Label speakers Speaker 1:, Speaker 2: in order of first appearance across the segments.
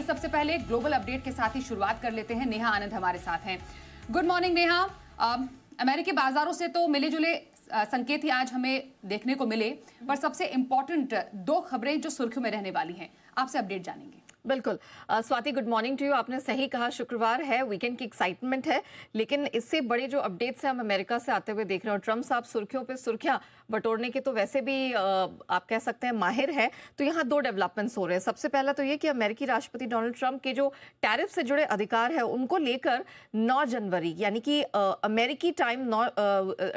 Speaker 1: सबसे पहले global update के साथ ही शुरुआत कर लेते हैं। नेहा आनंद हमारे साथ हैं। Good morning Neha. अमेरिकी बाजारों से तो मिले जुले संकेत ही आज हमें देखने को मिले, पर सबसे इंपॉर्टेंट दो खबरें जो सुर्खियों में रहने वाली हैं, आपसे अपडेट जानेंगे।
Speaker 2: बिल्कुल Swati, good morning to you. आपने सही कहा, शुक्रवार है, वीकेंड की एक्साइटमेंट है, लेकिन इससे बड़े जो अपडेट्स हैं हम अमेरिका से आते हुए देख रहे हैं। ट्रम्प साहब सुर्खियों पे सुर्खियां बटोरने के तो वैसे भी आप कह सकते हैं माहिर है। तो यहाँ दो डेवलपमेंट्स हो रहे हैं। सबसे पहला तो ये कि अमेरिकी राष्ट्रपति डोनाल्ड ट्रंप के जो टैरिफ से जुड़े अधिकार है उनको लेकर 9 जनवरी यानी कि अमेरिकी टाइम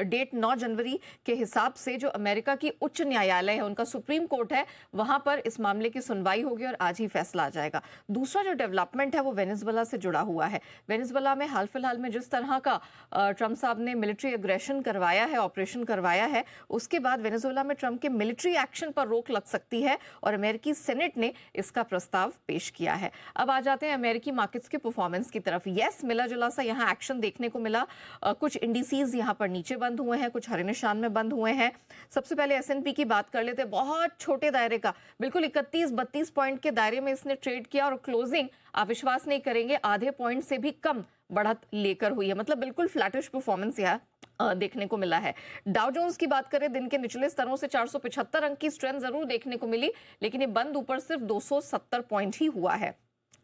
Speaker 2: डेट 9 जनवरी के हिसाब से जो अमेरिका की उच्च न्यायालय है, उनका सुप्रीम कोर्ट है, वहां पर इस मामले की सुनवाई होगी और आज ही फैसला आ जाएगा। दूसरा जो डेवलपमेंट है वो वेनेजुएला से जुड़ा हुआ है। वेनेजुएला में हाल फिलहाल में जिस तरह का ट्रंप साहब ने मिलिट्री एग्रेशन करवाया है, ऑपरेशन करवाया है, उसके बाद वेनेजुएला में ट्रंप के मिलिट्री एक्शन पर रोक लग सकती है और अमेरिकी सेनेट ने इसका प्रस्ताव पेश किया है। अब आ जाते हैं अमेरिकी मार्केट्स के परफॉर्मेंस की तरफ। यस, मिला जुला सा यहाँ एक्शन देखने को मिला। कुछ इंडिसेस यहाँ पर नीचे बंद हुए हैं, कुछ हरे निशान में बंद हुए हैं। सबसे पहले एस&पी की बात कर लेते हैं। बहुत छोटे दायरे का, बिल्कुल 31-32 पॉइंट के दायरे में इसने ट्रेड किया और क्लोजिंग आप विश्वास नहीं करेंगे आधे पॉइंट से भी कम बढ़त लेकर हुई है। मतलब बिल्कुल फ्लैटिश परफॉर्मेंस यहाँ देखने को मिला है। डाउ जोन्स की बात करें, दिन के निचले स्तरों से 475 अंक की स्ट्रेंथ जरूर देखने को मिली, लेकिन ये बंद ऊपर सिर्फ 270 पॉइंट ही हुआ है।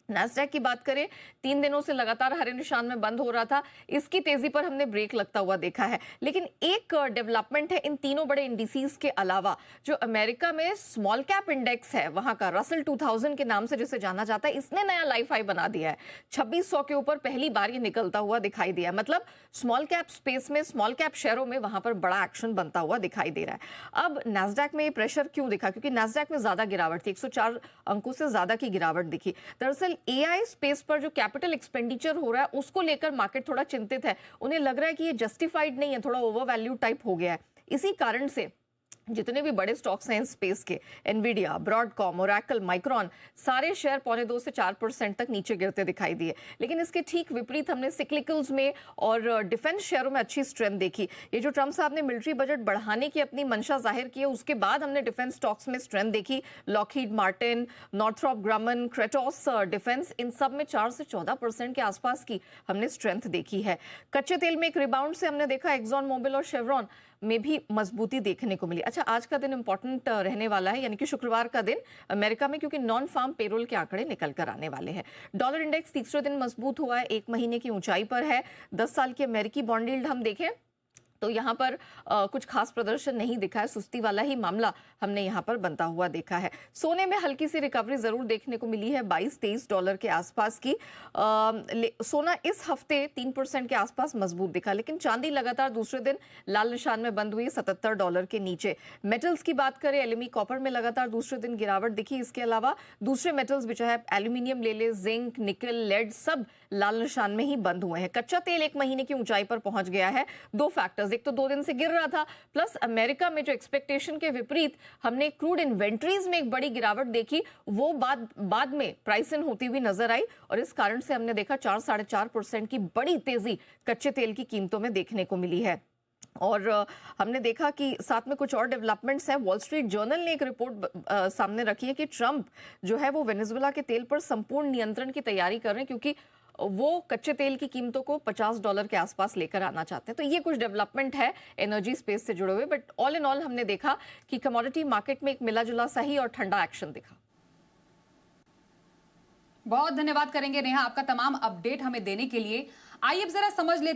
Speaker 2: नैस्डैक की बात करें, 3 दिनों से लगातार हरे निशान में बंद हो रहा था, इसकी तेजी पर हमने ब्रेक लगता हुआ देखा है। लेकिन एक डेवलपमेंट है इन तीनों बड़े इंडिसेस के अलावा, जो अमेरिका में स्मॉल कैप इंडेक्स है, वहां का रसल 2000 के नाम से जिसे जाना जाता है, इसने नया लाइफ हाई बना दिया है। 2600 के ऊपर पहली बार ये निकलता हुआ दिखाई दिया। मतलब स्मॉल कैप स्पेस में, स्मॉल कैप शेयरों में वहां पर बड़ा एक्शन बनता हुआ दिखाई दे रहा है। अब नैस्डैक में ये प्रेशर क्यों दिखा? क्योंकि नैस्डैक में ज्यादा गिरावट थी, 104 अंकों से ज्यादा की गिरावट दिखी। दरअसल एआई स्पेस पर जो कैपिटल एक्सपेंडिचर हो रहा है उसको लेकर मार्केट थोड़ा चिंतित है। उन्हें लग रहा है कि ये जस्टिफाइड नहीं है, थोड़ा ओवर वैल्यू टाइप हो गया है। इसी कारण से जितने भी बड़े स्टॉक्स हैं स्पेस के, एनवीडिया, ब्रॉडकॉम, ओरेकल, माइक्रॉन, सारे शेयर 2.25 से 4% तक नीचे गिरते दिखाई दिए। लेकिन इसके ठीक विपरीत हमने सिक्लिकल्स में और डिफेंस शेयरों में अच्छी स्ट्रेंथ देखी। ये जो ट्रंप साहब ने मिलिट्री बजट बढ़ाने की अपनी मंशा जाहिर की है, उसके बाद हमने डिफेंस स्टॉक्स में स्ट्रेंथ देखी। Lockheed Martin, Northrop ग्रमन, Kratos defence, इन सब में 4 से 14% के आसपास की हमने स्ट्रेंथ देखी है। कच्चे तेल में एक रिबाउंड से हमने देखा एक्सॉन मोबिल और शेवरॉन में भी मजबूती देखने को मिली। अच्छा, आज का दिन इंपॉर्टेंट रहने वाला है, यानी कि शुक्रवार का दिन अमेरिका में, क्योंकि नॉन फार्म पेरोल के आंकड़े निकल कर आने वाले हैं। डॉलर इंडेक्स तीसरे दिन मजबूत हुआ है, 1 महीने की ऊंचाई पर है। 10 साल की अमेरिकी बॉन्ड यील्ड हम देखें तो यहाँ पर कुछ खास प्रदर्शन नहीं दिखा है, सुस्ती वाला ही मामला हमने यहाँ पर बनता हुआ देखा है। सोने में हल्की सी रिकवरी जरूर देखने को मिली है, 22-23 डॉलर के आसपास की। सोना इस हफ्ते 3% के आसपास मजबूत दिखा, लेकिन चांदी लगातार दूसरे दिन लाल निशान में बंद हुई, 77 डॉलर के नीचे। मेटल्स की बात करें, एल्यूमी कॉपर में लगातार दूसरे दिन गिरावट दिखी। इसके अलावा दूसरे मेटल्स भी, चाहे एल्यूमिनियम ले ले, जिंक, निकल, लेड, सब लाल निशान में ही बंद हुए हैं। कच्चा तेल 1 महीने की ऊंचाई पर पहुंच गया है। दो फैक्टर्स, एक तो 2 दिन से गिर रहा था, प्लस अमेरिका में जो एक्सपेक्टेशन के विपरीत हमने क्रूड इन्वेंट्रीज में एक बड़ी गिरावट देखी, वो बाद में प्राइस इन होती हुई नजर आई और इस कारण से हमने देखा 4-4.5% की बड़ी तेजी कच्चे तेल की कीमतों में देखने को मिली है। और हमने देखा कि साथ में कुछ और डेवलपमेंट्स हैं। वॉल स्ट्रीट जर्नल ने एक रिपोर्ट सामने रखी है कि ट्रंप जो है वो वेनेजुएला के तेल पर संपूर्ण नियंत्रण की तैयारी कर रहे हैं, क्योंकि वो कच्चे तेल की कीमतों को $50 के आसपास लेकर आना चाहते हैं। तो ये कुछ डेवलपमेंट है एनर्जी स्पेस से जुड़े हुए, बट ऑल इन ऑल हमने देखा कि कमोडिटी मार्केट में एक मिला जुला सही और ठंडा एक्शन दिखा।
Speaker 1: बहुत धन्यवाद करेंगे नेहा आपका तमाम अपडेट हमें देने के लिए। आइए अब जरा समझ लेते